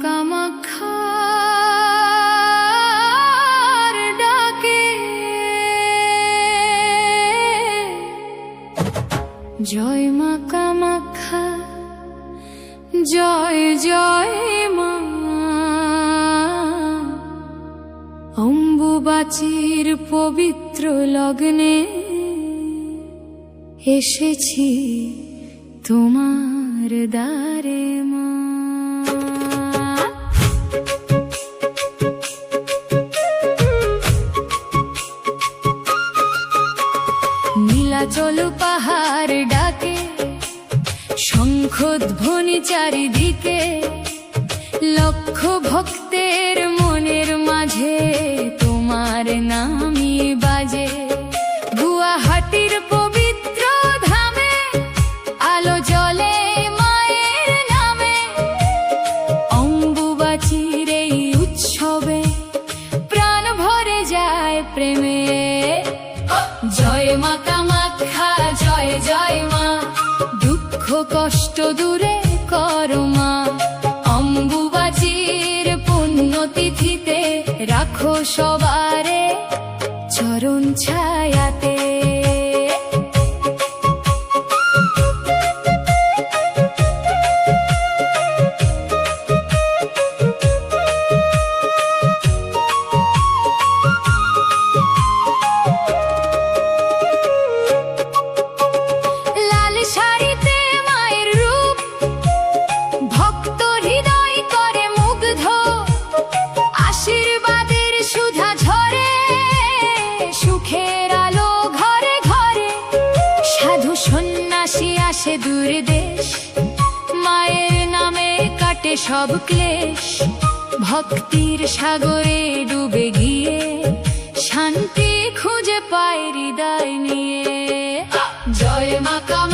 কামাখ্যার ডাকে জয় মা কামাখ্যা, জয় জয় মা। অম্বুবাচীর পবিত্র লগ্নে এসেছি তোমার দ্বারে মা। নীলাচল পাহাড় ডাকে, শঙ্খধ্বনি চারিদিকে, লক্ষ ভক্তের মনের মাঝে তোমার নামই বাজে। গুয়াহাটির পবিত্র ধামে আলো জ্বলে মায়ের নামে, অম্বুবাচীর এই উৎসবে প্রাণ ভরে যায় প্রেমে। জয় মা কামাখ্যা, জয় জয় মা, দুঃখ কষ্ট দূরে করো মা। অম্বুবাচীর পুণ্যতিথিতে রাখো সবারে চরণ ছায়াতে। আসে দূর দেশ, মায়ের নামে কাটে সব ক্লেশ। ভক্তির সাগরে ডুবে গিয়ে শান্তি খুঁজে পায় হৃদয় নিয়ে। জয় মা কামাখ্যা।